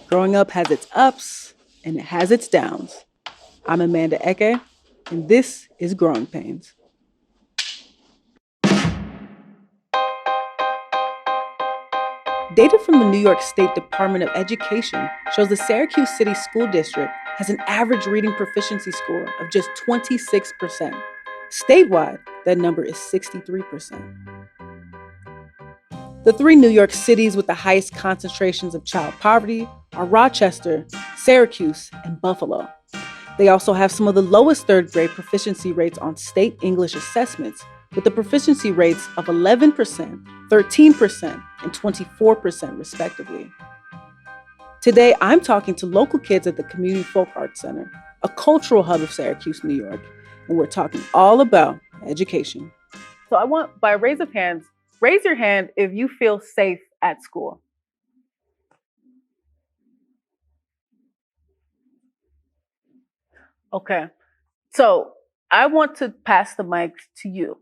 Growing up has its ups and it has its downs. I'm Amanda Eke, and this is Growing Pains. Data from the New York State Department of Education shows the Syracuse City School District has an average reading proficiency score of just 26%. Statewide, that number is 63%. The three New York cities with the highest concentrations of child poverty are Rochester, Syracuse, and Buffalo. They also have some of the lowest third grade proficiency rates on state English assessments, with the proficiency rates of 11%, 13%, and 24% respectively. Today, I'm talking to local kids at the Community Folk Arts Center, a cultural hub of Syracuse, New York, and we're talking all about education. So I want, by raise of hands, raise your hand if you feel safe at school. Okay, so I want to pass the mic to you.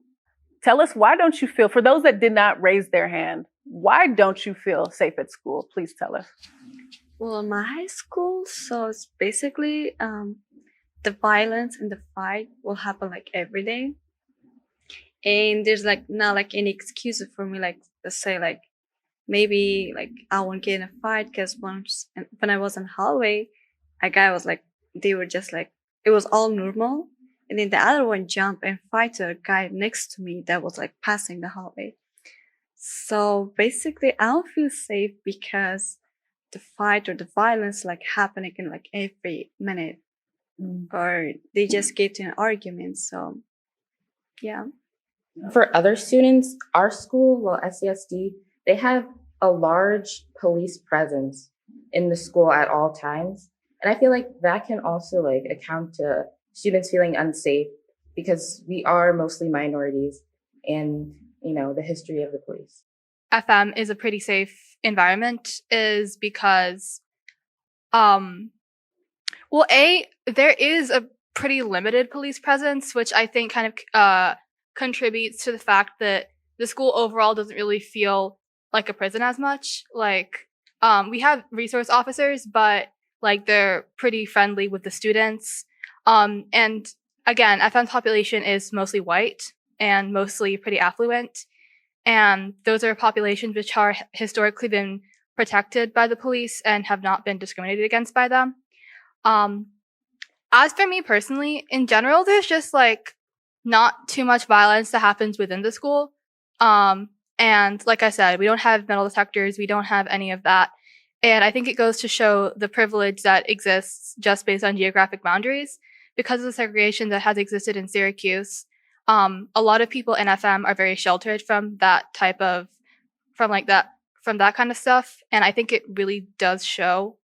Tell us, why don't you feel, for those that did not raise their hand, why don't you feel safe at school? Please tell us. Well, in my high school, so it's basically the violence and the fight will happen like every day. And there's like not like any excuses for me, like let's say like maybe like I won't get in a fight because once when I was in hallway, a guy was like they were just like it was all normal. And then the other one jumped and fight a guy next to me that was like passing the hallway. So basically I don't feel safe because the fight or the violence like happening in like every minute or they just get in an argument. So yeah. For other students, our school, well, SCSD, they have a large police presence in the school at all times. And I feel like that can also like account to students feeling unsafe because we are mostly minorities and, the history of the police. FM is a pretty safe environment is because, there is a pretty limited police presence, which I think kind of contributes to the fact that the school overall doesn't really feel like a prison as much. Like, we have resource officers, but like they're pretty friendly with the students. And again, FM's population is mostly white and mostly pretty affluent. And those are populations which are historically been protected by the police and have not been discriminated against by them. As for me personally, in general, there's just like not too much violence that happens within the school. And like I said, we don't have metal detectors. We don't have any of that. And I think it goes to show the privilege that exists just based on geographic boundaries because of the segregation that has existed in Syracuse. A lot of people in FM are very sheltered from that kind of stuff. And I think it really does show.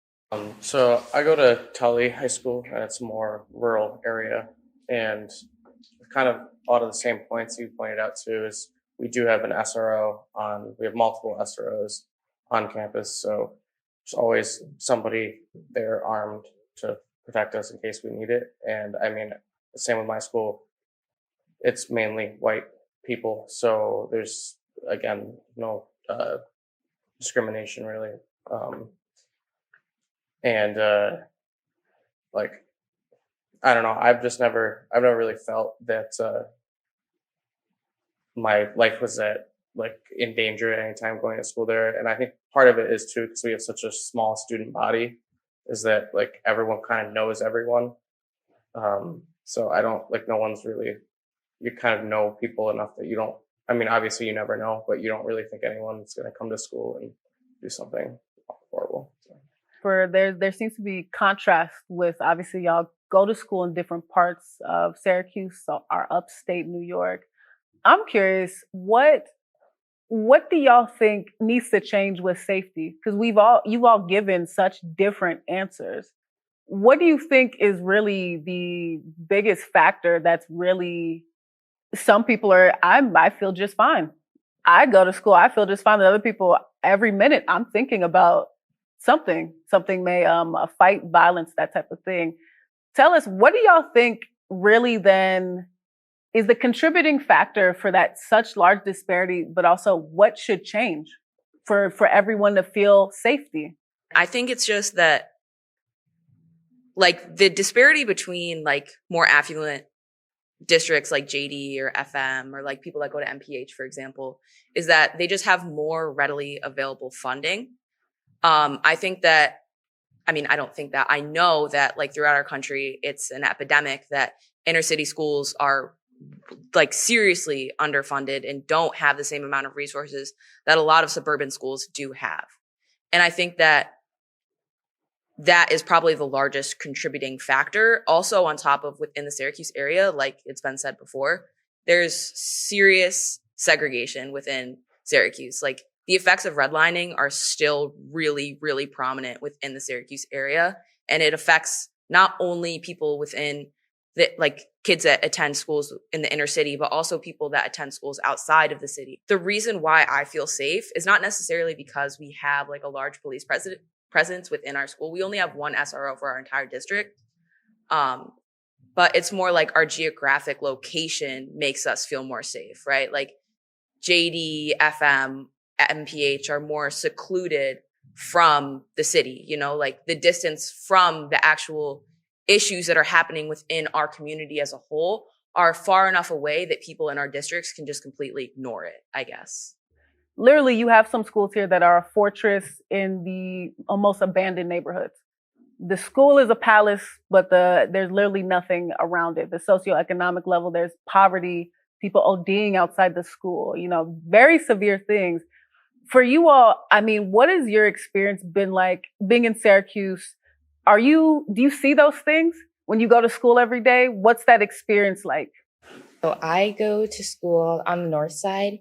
So I go to Tully High School, and it's a more rural area. And kind of a lot of the same points you pointed out too is we do have an SRO we have multiple SROs on campus. So there's always somebody there armed to protect us in case we need it. And I mean, the same with my school. It's mainly white people. So there's, again, no discrimination really. Like, I don't know. I've never really felt that my life was in danger at any time going to school there. And I think part of it is too, because we have such a small student body, is that like everyone kind of knows everyone. So I don't no one's really, you kind of know people enough that you don't, I mean, obviously you never know, but you don't really think anyone's going to come to school and do something horrible. So. There seems to be contrast with, obviously y'all go to school in different parts of Syracuse, so our upstate New York. I'm curious, what do y'all think needs to change with safety? Because you've all given such different answers. What do you think is really the biggest factor that's really, some people I feel just fine. I go to school, I feel just fine. The other people, every minute I'm thinking about something may, a fight, violence, that type of thing. Tell us, what do y'all think really then is the contributing factor for that such large disparity, but also what should change for everyone to feel safety? I think it's just that like the disparity between like more affluent districts like JD or FM or like people that go to MPH, for example, is that they just have more readily available funding. I think that, I don't think that, I know that like throughout our country, it's an epidemic that inner city schools are like seriously underfunded and don't have the same amount of resources that a lot of suburban schools do have. And I think that that is probably the largest contributing factor. Also, on top of within the Syracuse area, like it's been said before, there's serious segregation within Syracuse. Like the effects of redlining are still really, really prominent within the Syracuse area. And it affects not only people within the like kids that attend schools in the inner city, but also people that attend schools outside of the city. The reason why I feel safe is not necessarily because we have like a large police presence within our school. We only have one SRO for our entire district. But it's more like our geographic location makes us feel more safe, right? Like JD, FM, MPH are more secluded from the city, you know, like the distance from the actual issues that are happening within our community as a whole are far enough away that people in our districts can just completely ignore it, I guess. Literally, you have some schools here that are a fortress in the almost abandoned neighborhoods. The school is a palace, but there's literally nothing around it. The socioeconomic level, there's poverty, people ODing outside the school, you know, very severe things. For you all, what has your experience been like being in Syracuse? Do you see those things when you go to school every day? What's that experience like? So I go to school on the north side,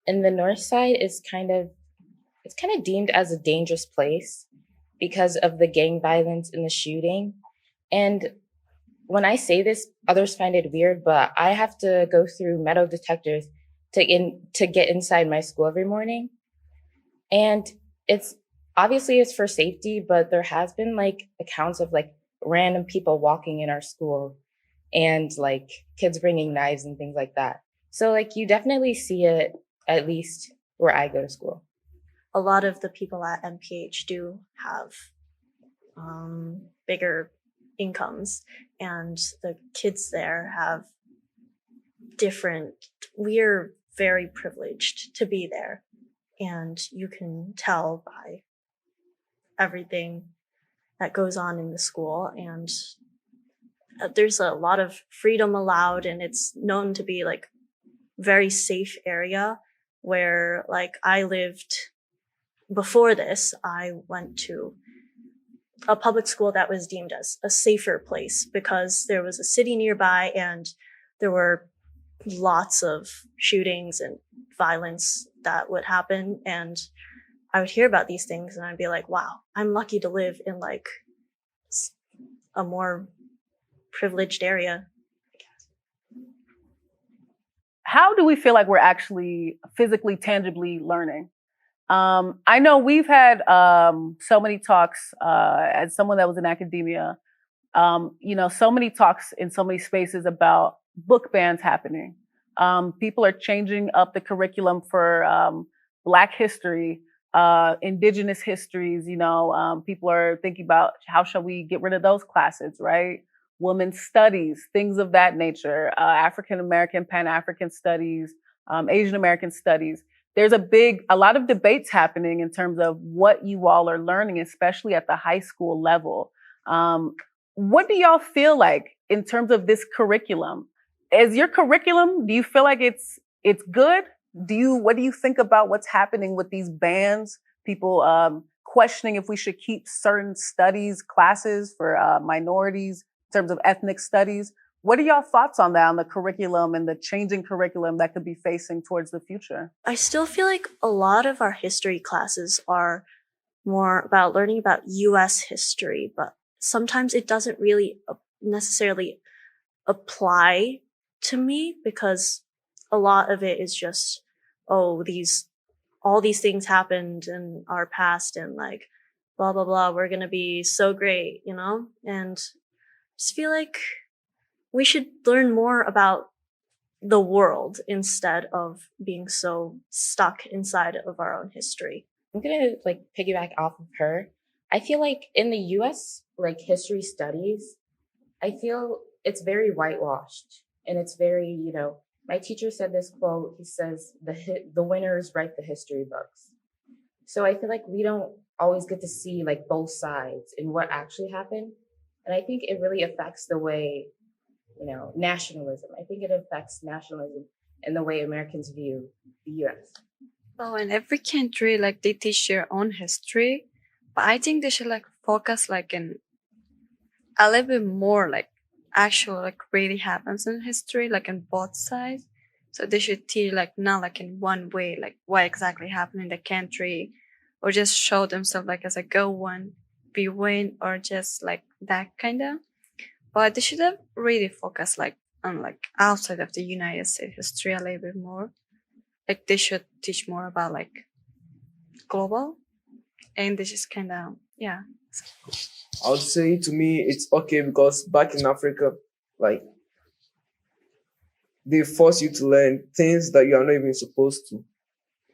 and the north side is kind of deemed as a dangerous place because of the gang violence and the shooting. And when I say this, others find it weird, but I have to go through metal detectors to get inside my school every morning. And it's for safety, but there has been like accounts of like random people walking in our school and like kids bringing knives and things like that. So like you definitely see it at least where I go to school. A lot of the people at MPH do have bigger incomes, and the kids there have we're very privileged to be there. And you can tell by everything that goes on in the school. And there's a lot of freedom allowed, and it's known to be like very safe area where like I lived before this. I went to a public school that was deemed as a safer place because there was a city nearby and there were lots of shootings and violence that would happen. And I would hear about these things and I'd be like, wow, I'm lucky to live in like a more privileged area. How do we feel like we're actually physically, tangibly learning? I know we've had so many talks as someone that was in academia, so many talks in so many spaces about book bans happening. People are changing up the curriculum for Black history, indigenous histories. People are thinking about how shall we get rid of those classes, right? Women's studies, things of that nature, African American, Pan-African studies, Asian American studies. There's a lot of debates happening in terms of what you all are learning, especially at the high school level. What do y'all feel like in terms of this curriculum? Is your curriculum, do you feel like it's good? What do you think about what's happening with these bans? People questioning if we should keep certain classes for minorities in terms of ethnic studies. What are y'all thoughts on that, on the curriculum and the changing curriculum that could be facing towards the future? I still feel like a lot of our history classes are more about learning about US history, but sometimes it doesn't really necessarily apply to me because a lot of it is just, all these things happened in our past and like blah, blah, blah. We're going to be so great, and I just feel like we should learn more about the world instead of being so stuck inside of our own history. I'm going to like piggyback off of her. I feel like in the US, like history studies, I feel it's very whitewashed and it's very, my teacher said this quote. He says, the winners write the history books. So I feel like we don't always get to see like both sides and what actually happened. And I think it really affects the way, nationalism. I think it affects nationalism and the way Americans view the US. Oh, in every country, like they teach their own history, but I think they should like focus like in a little bit more like actual like really happens in history, like in both sides. So they should teach like not like in one way, like what exactly happened in the country, or just show themselves like as a go one, be win, or just like that kind of. But they should have really focused like on like outside of the United States history a little bit more. Like they should teach more about like global, and this is kind of yeah. I would say to me it's okay because back in Africa, like they force you to learn things that you are not even supposed to.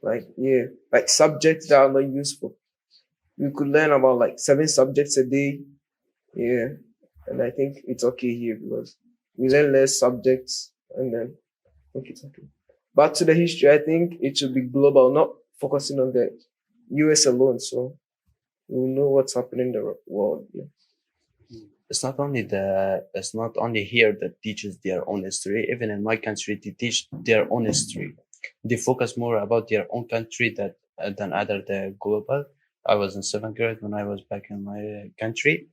Like subjects that are not useful. You could learn about like 7 subjects a day. Yeah. And I think it's okay here because we learn less subjects and then I think it's okay. Back to the history, I think it should be global, not focusing on the US alone. So we know what's happening in the world. Yeah. It's not only here that teaches their own history. Even in my country, they teach their own history. They focus more about their own country than other the global. I was in 7th grade when I was back in my country.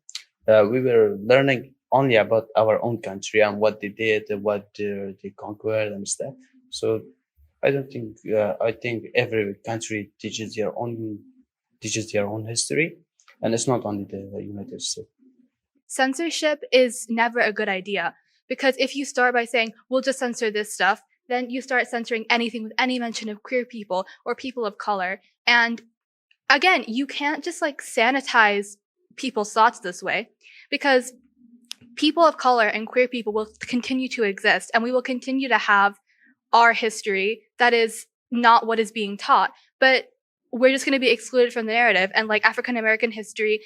We were learning only about our own country and what they did, what they conquered and stuff. So I don't think I think every country teaches their own history, and it's not only the United States. Censorship is never a good idea, because if you start by saying, we'll just censor this stuff, then you start censoring anything with any mention of queer people or people of color. And again, you can't just like sanitize people's thoughts this way, because people of color and queer people will continue to exist, and we will continue to have our history that is not what is being taught. But we're just going to be excluded from the narrative. And like African American history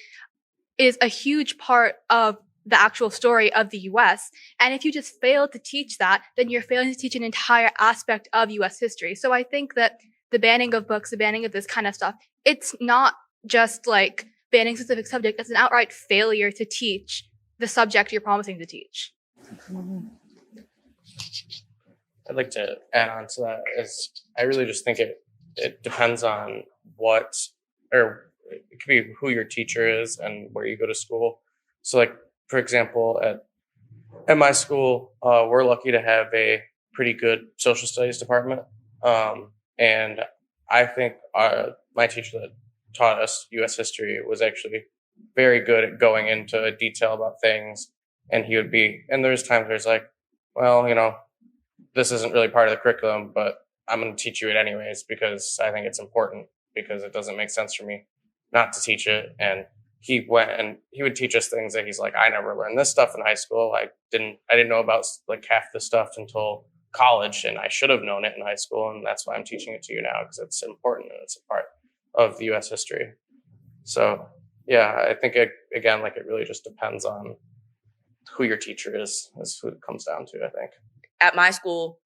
is a huge part of the actual story of the US. And if you just fail to teach that, then you're failing to teach an entire aspect of US history. So I think that the banning of books, the banning of this kind of stuff, it's not just like banning specific subject, it's an outright failure to teach the subject you're promising to teach. I'd like to add on to that is I really just think it depends on what, or it could be who your teacher is and where you go to school. So like, for example, at my school, we're lucky to have a pretty good social studies department. And I think my teacher that taught us US history was actually very good at going into detail about things. And there's times where it's like, well, this isn't really part of the curriculum, but I'm going to teach you it anyways because I think it's important, because it doesn't make sense for me not to teach it. And he went and he would teach us things that he's like, I never learned this stuff in high school. I didn't know about like half the stuff until college, and I should have known it in high school. And that's why I'm teaching it to you now, because it's important and it's a part of the US history. So yeah, I think it really just depends on who your teacher is who it comes down to, I think. At my school,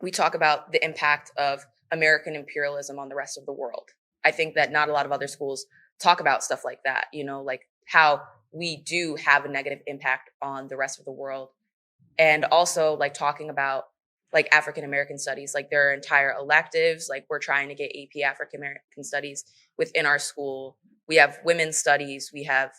we talk about the impact of American imperialism on the rest of the world. I think that not a lot of other schools talk about stuff like that, like how we do have a negative impact on the rest of the world. And also like talking about like African American studies, like there are entire electives, like we're trying to get AP African American studies within our school. We have women's studies. We have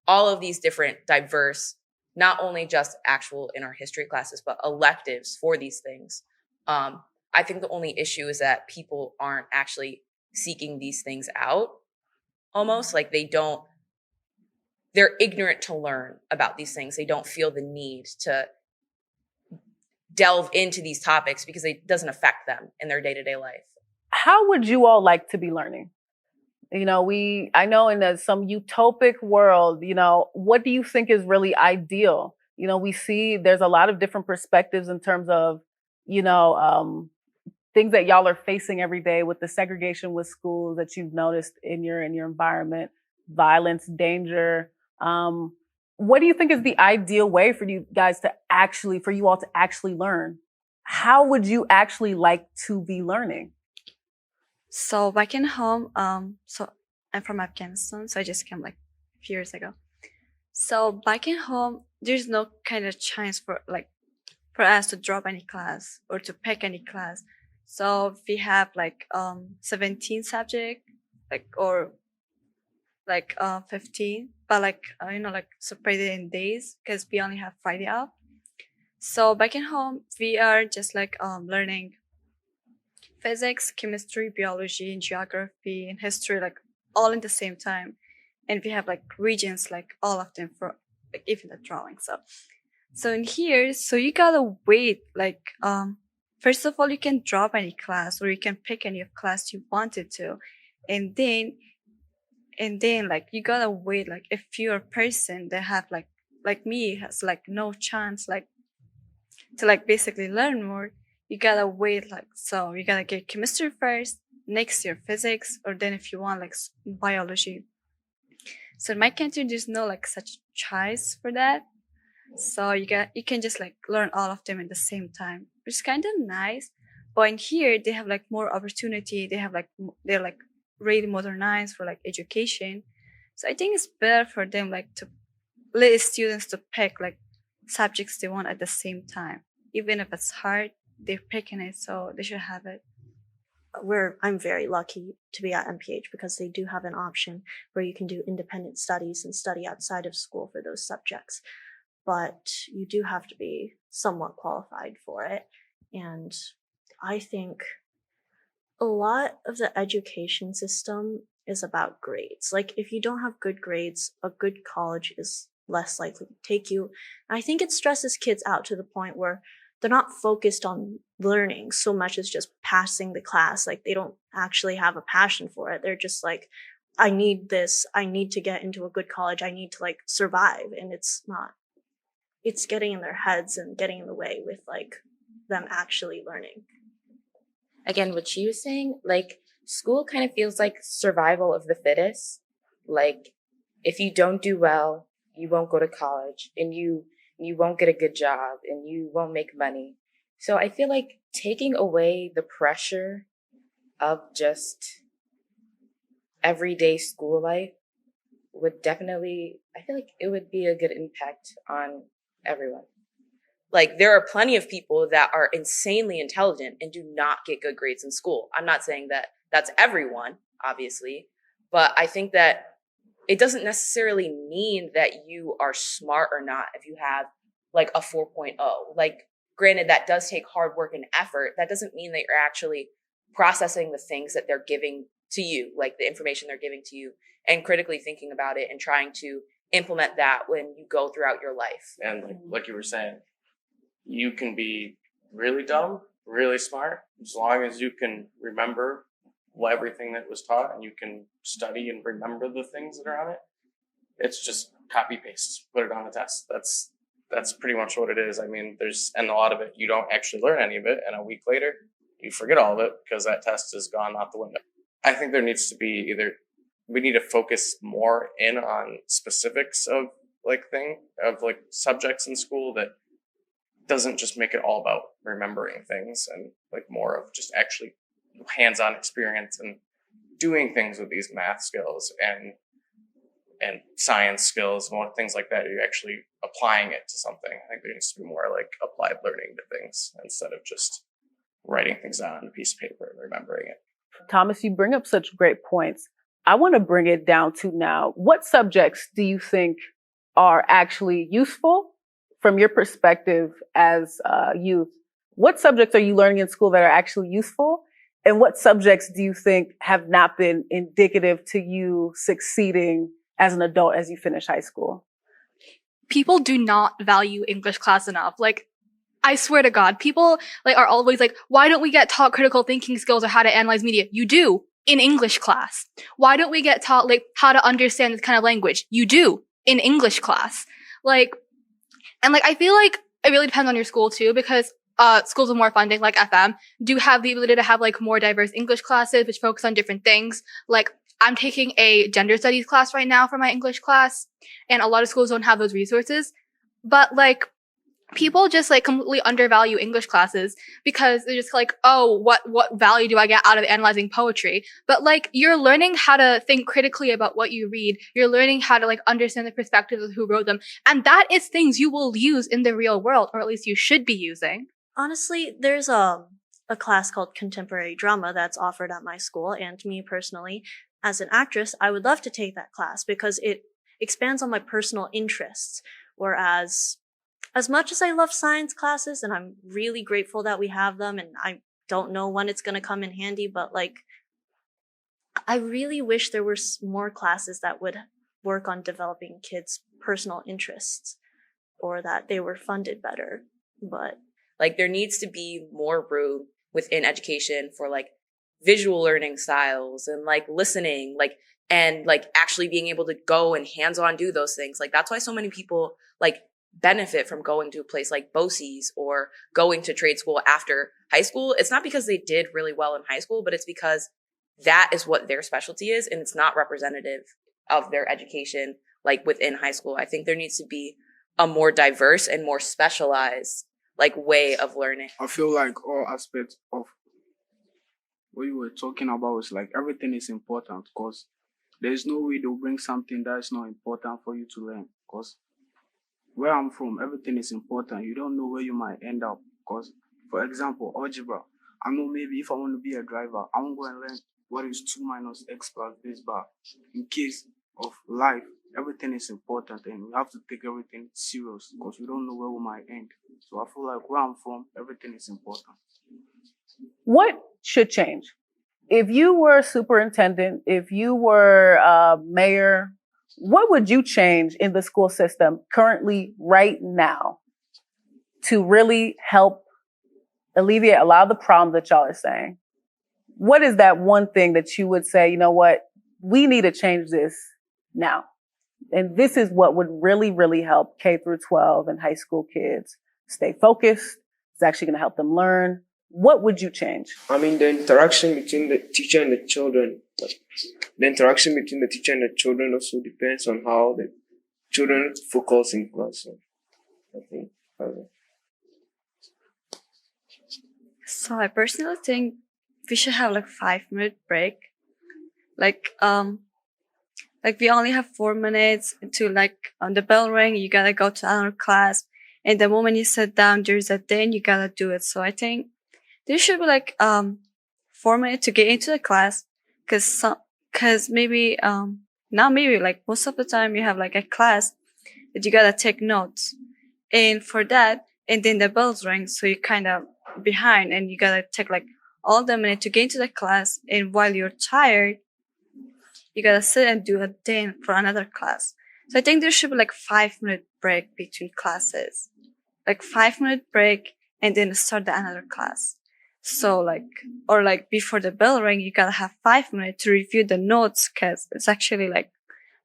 all of these different diverse, not only just actual in our history classes, but electives for these things. I think the only issue is that people aren't actually seeking these things out, almost like they're ignorant to learn about these things. They don't feel the need to delve into these topics because it doesn't affect them in their day-to-day life. How would you all like to be learning? I know in some utopic world, what do you think is really ideal? We see there's a lot of different perspectives in terms of, things that y'all are facing every day with the segregation with schools that you've noticed in your environment. violence, danger. What do you think is the ideal way for you all to actually learn? How would you actually like to be learning? So back in home, so I'm from Afghanistan, so I just came like a few years ago. So back in home, there's no kind of chance for us to drop any class or to pick any class. So we have 17 subject, or 15, but separated in days because we only have Friday off. So back in home, we are just learning physics, chemistry, biology, and geography and history, all in the same time. And we have regions, all of them for even the drawing. So in here, so you gotta wait. First of all, you can drop any class or you can pick any of class you wanted to, and then you gotta wait. If you're a person that have like me has no chance to basically learn more, you gotta wait. So you gotta get chemistry first, next year physics, or then if you want biology. So in my country, there's no such choice for that. So you can just learn all of them at the same time, which is kind of nice. But in here, they have more opportunity. They have they're really modernized for education. So I think it's better for them to let students to pick subjects they want at the same time. Even if it's hard, they're picking it, so they should have it. I'm very lucky to be at MPH because they do have an option where you can do independent studies and study outside of school for those subjects. But you do have to be somewhat qualified for it. And I think a lot of the education system is about grades. If you don't have good grades, a good college is less likely to take you. And I think it stresses kids out to the point where they're not focused on learning so much as just passing the class. They don't actually have a passion for it. They're just I need this. I need to get into a good college. I need to survive. And it's not. It's getting in their heads and getting in the way with them actually learning. Again, what she was saying, school kind of feels like survival of the fittest. If you don't do well, you won't go to college, and you won't get a good job, and you won't make money. So I feel like taking away the pressure of just everyday school life would definitely, I feel like it would be a good impact on everyone. There are plenty of people that are insanely intelligent and do not get good grades in school. I'm not saying that that's everyone, obviously, but I think that it doesn't necessarily mean that you are smart or not if you have a 4.0. Granted, that does take hard work and effort. That doesn't mean that you're actually processing the things that they're giving to you, the information they're giving to you, and critically thinking about it and trying to implement that when you go throughout your life. And like you were saying, you can be really dumb, really smart, as long as you can remember everything that was taught and you can study and remember the things that are on it. It's just copy paste, put it on a test. That's pretty much what it is. I mean, and a lot of it, you don't actually learn any of it. And a week later, you forget all of it because that test is gone out the window. I think there needs to be we need to focus more in on specifics of subjects in school that doesn't just make it all about remembering things, and more of just actually hands-on experience and doing things with these math skills and science skills and things like that. You're actually applying it to something. I think there needs to be more applied learning to things instead of just writing things down on a piece of paper and remembering it. Thomas, you bring up such great points. I want to bring it down to now. What subjects do you think are actually useful from your perspective as youth? What subjects are you learning in school that are actually useful? And what subjects do you think have not been indicative to you succeeding as an adult as you finish high school? People do not value English class enough. I swear to God, people are always why don't we get taught critical thinking skills or how to analyze media? You do in English class. Why don't we get taught how to understand this kind of language? You do in English class. And I feel it really depends on your school too, because schools with more funding, like FM, do have the ability to have more diverse English classes, which focus on different things. I'm taking a gender studies class right now for my English class, and a lot of schools don't have those resources. But like, people just like completely undervalue English classes because they're just like, oh, what value do I get out of analyzing poetry? But like, you're learning how to think critically about what you read. You're learning how to like understand the perspectives of who wrote them. And that is things you will use in the real world, or at least you should be using. Honestly, there's a class called contemporary drama that's offered at my school, and me personally, as an actress, I would love to take that class because it expands on my personal interests. Whereas, as much as I love science classes, and I'm really grateful that we have them, and I don't know when it's going to come in handy, but like, I really wish there were more classes that would work on developing kids' personal interests, or that they were funded better. But like, there needs to be more room within education for like visual learning styles and like listening, like, and like actually being able to go and hands-on do those things. Like, that's why so many people like benefit from going to a place like BOCES or going to trade school after high school. It's not because they did really well in high school, but it's because that is what their specialty is, and it's not representative of their education like within high school. I think there needs to be a more diverse and more specialized like way of learning. I feel like all aspects of what you were talking about is like everything is important, because there's no way they'll bring something that is not important for you to learn. Because where I'm from, everything is important. You don't know where you might end up. Because, for example, algebra. I know maybe if I want to be a driver, I won't go and learn what is 2 minus x plus this, but in case of life, everything is important, and we have to take everything serious because we don't know where we might end. So I feel like where I'm from, everything is important. What should change? If you were superintendent, if you were mayor, what would you change in the school system currently right now to really help alleviate a lot of the problems that y'all are saying? What is that one thing that you would say, you know what, we need to change this now? And this is what would really, really help K through 12 and high school kids stay focused. It's actually going to help them learn. What would you change? I mean, the interaction between the teacher and the children. The interaction between the teacher and the children also depends on how the children focus in class. So I think. So I personally think we should have like 5-minute break. Like we only have 4 minutes to like on the bell ring, you gotta go to another class. And the moment you sit down, there's a thing, you gotta do it. So I think there should be like 4 minutes to get into the class, cause maybe not maybe like most of the time you have like a class that you gotta take notes, and for that, and then the bells ring, so you're kind of behind, and you gotta take like all the minute to get into the class, and while you're tired, you gotta sit and do a thing for another class. So I think there should be like 5-minute break between classes, like 5-minute break, and then start the another class. So like, or like before the bell ring, you gotta have 5 minutes to review the notes, cause it's actually like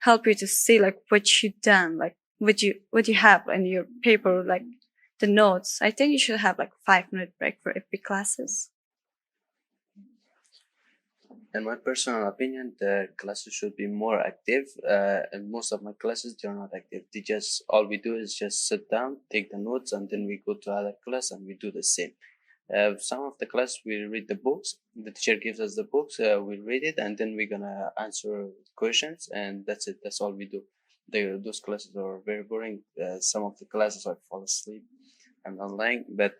help you to see like what you done, like what you have in your paper, like the notes. I think you should have like 5-minute break for every classes. In my personal opinion, the classes should be more active. And most of my classes, they are not active. All we do is just sit down, take the notes, and then we go to other class and we do the same. Some of the class we read the books. The teacher gives us the books, we read it, and then we're gonna answer questions, and that's it. That's all we do. Those classes are very boring. Some of the classes I fall asleep. I'm not lying, but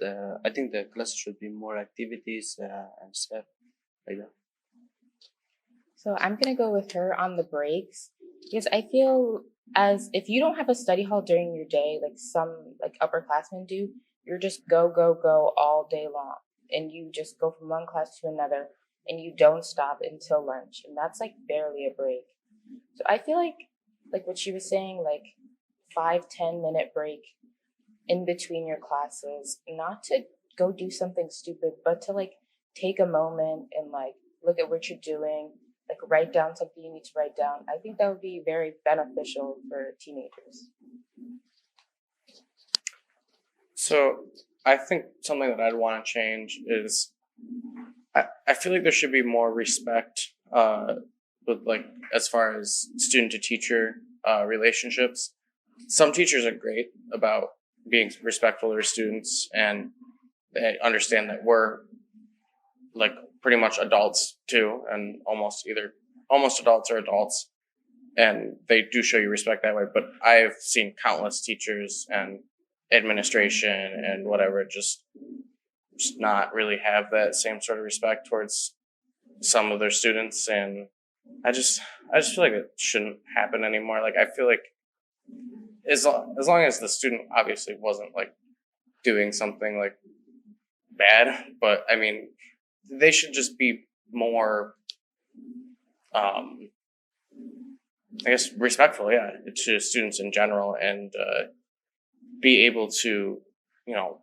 I think the classes should be more activities and stuff like that. So I'm going to go with her on the breaks, because I feel as if you don't have a study hall during your day, like some like upperclassmen do, you're just go, go, go all day long. And you just go from one class to another and you don't stop until lunch. And that's like barely a break. So I feel like what she was saying, like 5-10 minute break in between your classes, not to go do something stupid, but to like take a moment and like look at what you're doing, like write down something you need to write down. I think that would be very beneficial for teenagers. So I think something that I'd want to change is I feel like there should be more respect with like as far as student to teacher relationships. Some teachers are great about being respectful of their students, and they understand that we're like pretty much adults too, and almost adults or adults, and they do show you respect that way. But I've seen countless teachers and administration and whatever just not really have that same sort of respect towards some of their students, and I just feel like it shouldn't happen anymore. Like I feel like as long as the student obviously wasn't like doing something like bad, but I mean they should just be more I guess respectful, yeah, to students in general, and be able to, you know,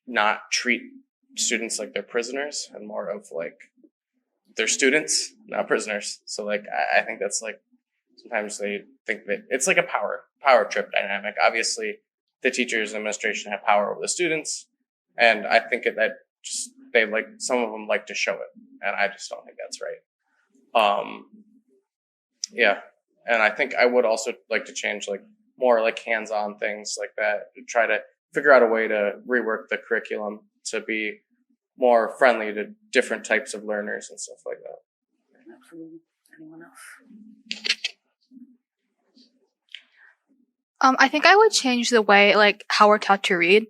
not treat students like they're prisoners, and more of like they're students, not prisoners. So like I think that's like sometimes they think that it's like a power trip dynamic. Obviously, the teachers and administration have power over the students, and I think that just they like some of them like to show it, and I just don't think that's right. Yeah, and I think I would also like to change like more like hands-on things like that. Try to figure out a way to rework the curriculum to be more friendly to different types of learners and stuff like that. Absolutely. Anyone else? I think I would change the way like how we're taught to read.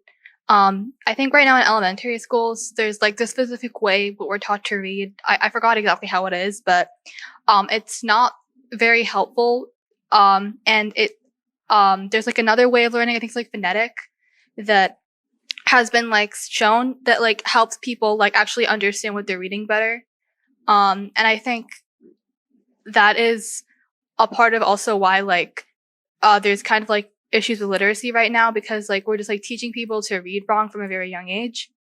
I think right now in elementary schools, there's like this specific way what we're taught to read. I forgot exactly how it is, but it's not very helpful. And it there's like another way of learning. I think it's like phonetic that has been like shown that like helps people like actually understand what they're reading better. And I think that is a part of also why like there's kind of like issues with literacy right now, because like we're just like teaching people to read wrong from a very young age.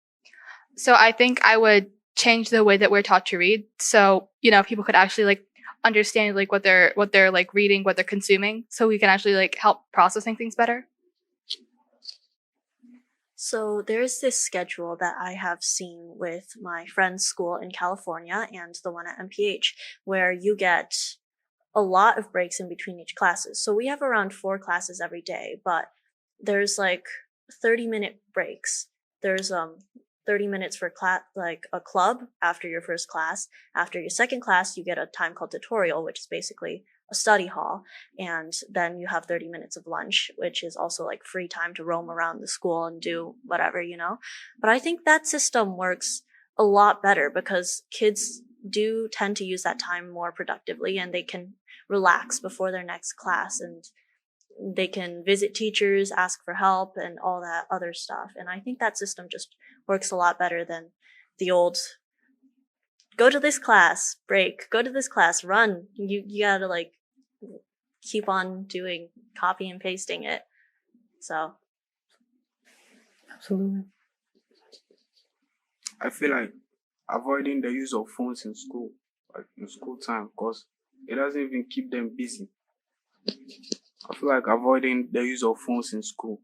So I think I would change the way that we're taught to read, so you know people could actually like understand like what they're like reading, what they're consuming, so we can actually like help processing things better. So there's this schedule that I have seen with my friend's school in California and the one at MPH, where you get a lot of breaks in between each classes. So we have around 4 classes every day, but there's like 30-minute breaks. There's 30 minutes for like a club after your first class. After your second class, you get a time called tutorial, which is basically a study hall. And then you have 30 minutes of lunch, which is also like free time to roam around the school and do whatever, you know. But I think that system works a lot better because kids do tend to use that time more productively, and they can relax before their next class, and they can visit teachers, ask for help, and all that other stuff. And I think that system just works a lot better than the old go to this class, break, go to this class, run. You gotta like keep on doing copy and pasting it. So Absolutely. I feel like avoiding the use of phones in school, like in school time, because it doesn't even keep them busy. I feel like avoiding the use of phones in school,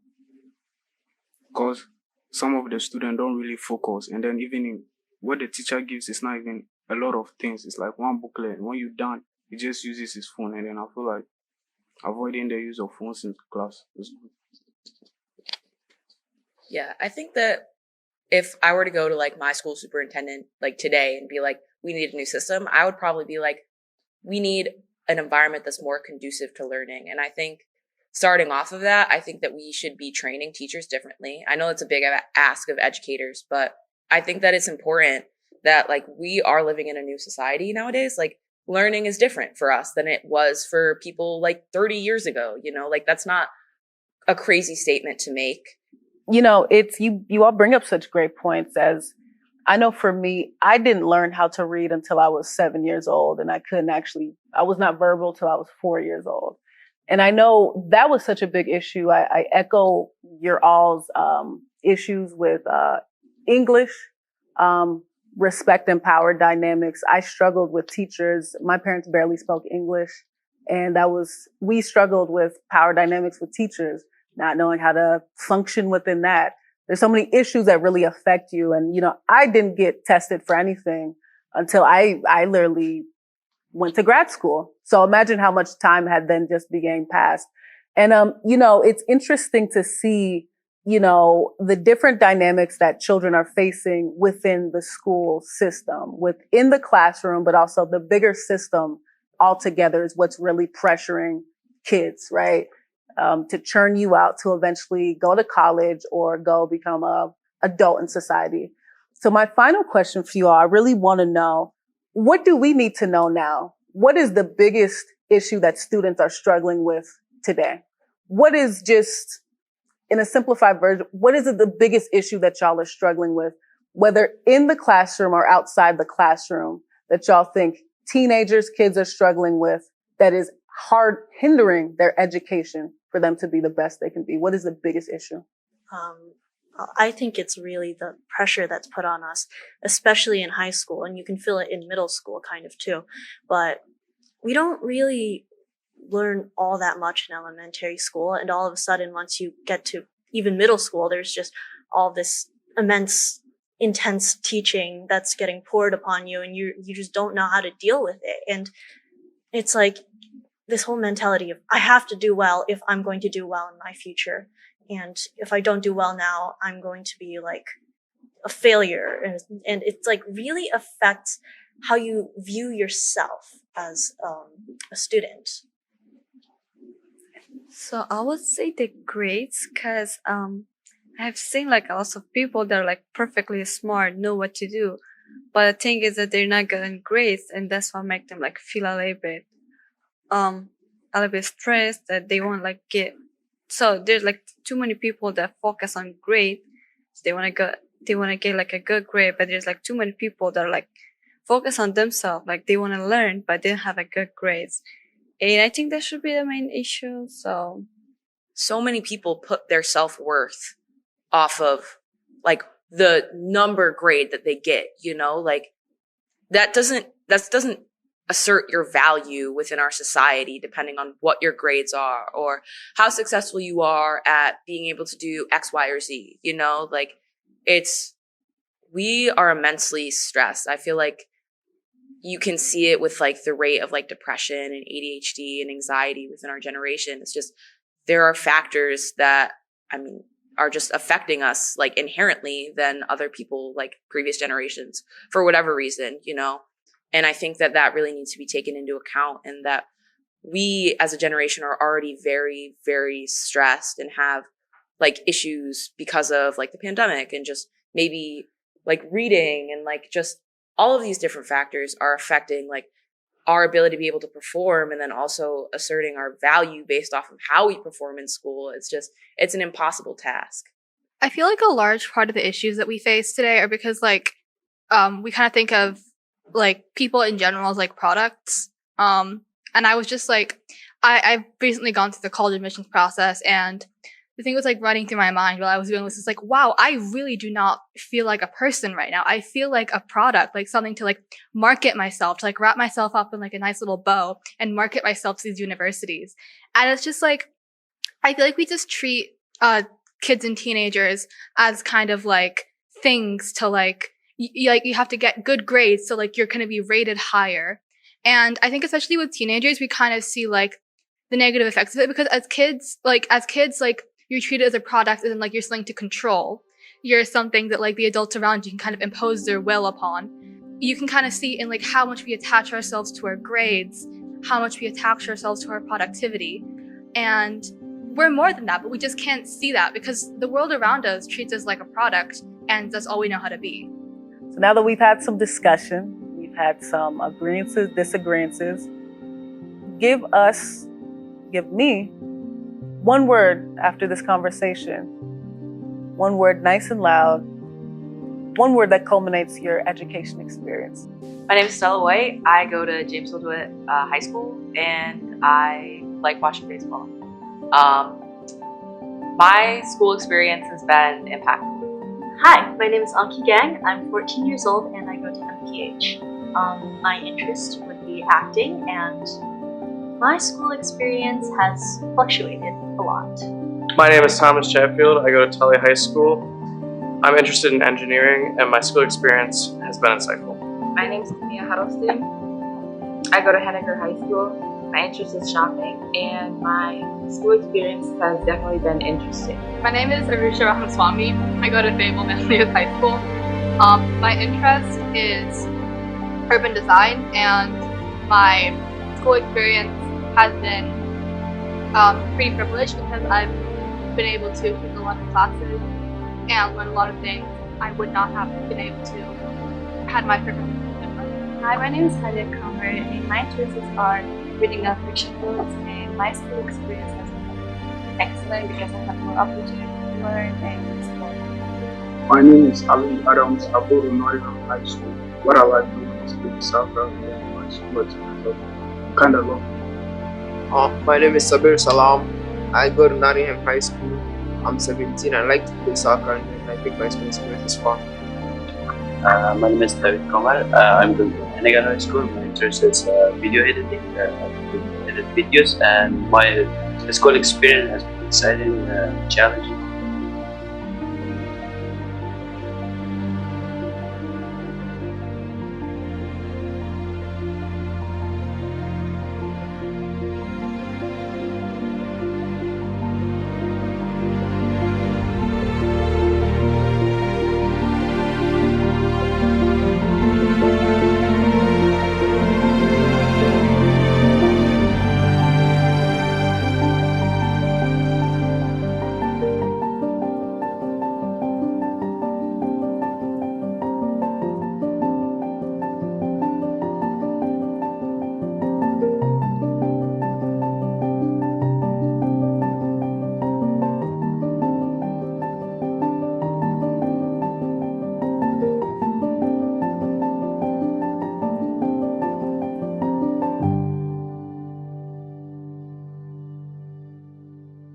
because some of the students don't really focus, and then even in what the teacher gives is not even a lot of things. It's like one booklet, and when you're done, he just uses his phone, and then I feel like avoiding the use of phones in class is good. Yeah, I think that if I were to go to like my school superintendent like today and be like, we need a new system, I would probably be like, we need an environment that's more conducive to learning. And I think starting off of that, I think that we should be training teachers differently. I know it's a big ask of educators, but I think that it's important that like we are living in a new society nowadays. Like learning is different for us than it was for people like 30 years ago. You know, like that's not a crazy statement to make. You know, it's you all bring up such great points. As I know for me, I didn't learn how to read until I was 7 years old, and I was not verbal till I was 4 years old. And I know that was such a big issue. I echo your all's issues with English, respect and power dynamics. I struggled with teachers. My parents barely spoke English, and we struggled with power dynamics with teachers, not knowing how to function within that. There's so many issues that really affect you. And, you know, I didn't get tested for anything until I literally went to grad school. So imagine how much time had then just began passed. And, it's interesting to see, the different dynamics that children are facing within the school system, within the classroom, but also the bigger system altogether is what's really pressuring kids, right? To churn you out to eventually go to college or go become a adult in society. So my final question for you all, I really want to know, what do we need to know now? What is the biggest issue that students are struggling with today? What is, just in a simplified version, what is the biggest issue that y'all are struggling with, whether in the classroom or outside the classroom, that y'all think teenagers, kids are struggling with, that is hindering their education for them to be the best they can be? What is the biggest issue? I think it's really the pressure that's put on us, especially in high school, and you can feel it in middle school kind of too. But we don't really learn all that much in elementary school, and all of a sudden, once you get to even middle school, there's just all this immense, intense teaching that's getting poured upon you, and you just don't know how to deal with it. And it's like this whole mentality of, I have to do well if I'm going to do well in my future. And if I don't do well now, I'm going to be like a failure. And it's like really affects how you view yourself as a student. So I would say the grades, because I've seen like lots of people that are like perfectly smart, know what to do. But the thing is that they're not getting grades, and that's what make them like feel a little bit stressed, that they won't like get. So there's like too many people that focus on grade. So they want to get like a good grade, but there's like too many people that are like focus on themselves, like they want to learn, but they don't have a good grades. And I think that should be the main issue. So many people put their self-worth off of like the number grade that they get, like that doesn't assert your value within our society, depending on what your grades are or how successful you are at being able to do X, Y, or Z, like we are immensely stressed. I feel like you can see it with like the rate of like depression and ADHD and anxiety within our generation. It's just, there are factors that, are just affecting us like inherently than other people, like previous generations, for whatever reason, And I think that really needs to be taken into account, and that we as a generation are already very, very stressed and have like issues because of like the pandemic, and just maybe like reading, and like just all of these different factors are affecting like our ability to be able to perform, and then also asserting our value based off of how we perform in school. It's an impossible task. I feel like a large part of the issues that we face today are because like we kind of think of like people in general as like products. And I was just like, I've recently gone through the college admissions process, and the thing was like running through my mind while I was doing this is like, wow, I really do not feel like a person right now. I feel like a product, like something to like market myself, to like wrap myself up in like a nice little bow and market myself to these universities. And it's just like, I feel like we just treat kids and teenagers as kind of like things to like, you have to get good grades, so like you're going to be rated higher. And I think especially with teenagers, we kind of see like the negative effects of it, because as kids, you're treated as a product, and like you're something to control. You're something that like the adults around you can kind of impose their will upon. You can kind of see in like how much we attach ourselves to our grades, how much we attach ourselves to our productivity. And we're more than that, but we just can't see that because the world around us treats us like a product, and that's all we know how to be. So now that we've had some discussion, we've had some agreements, disagreements, give me one word after this conversation. One word nice and loud. One word that culminates your education experience. My name is Stella White. I go to James Hilldewitt High School, and I like watching baseball. My school experience has been impactful. Hi, my name is Anki Gang. I'm 14 years old, and I go to MPH. My interest would be acting, and my school experience has fluctuated a lot. My name is Thomas Chatfield. I go to Tully High School. I'm interested in engineering, and my school experience has been insightful. My name is Mia Huddleston. I go to Henniker High School. My interest is shopping, and my school experience has definitely been interesting. My name is Arusha Ramaswamy. I go to Fable Manlius High School. My interest is urban design, and my school experience has been pretty privileged because I've been able to take a lot of classes and learn a lot of things I would not have been able to had my privilege. Hi, my name is Hadia Kamar, and my interests are reading non-fiction books, and my school experience has been excellent because I have more opportunity to learn and explore. My name is Ali Adams. I go to Nottingham High School. What I like doing is playing soccer and my sports. So kind of love it. My name is Sabir Salam. I go to Nottingham High School. I'm 17. I like to play soccer, and I think my school experience is fun. My name is David Komar. I'm going to Henniker High School. My interest is video editing. I edit videos, and my school experience has been exciting, challenging.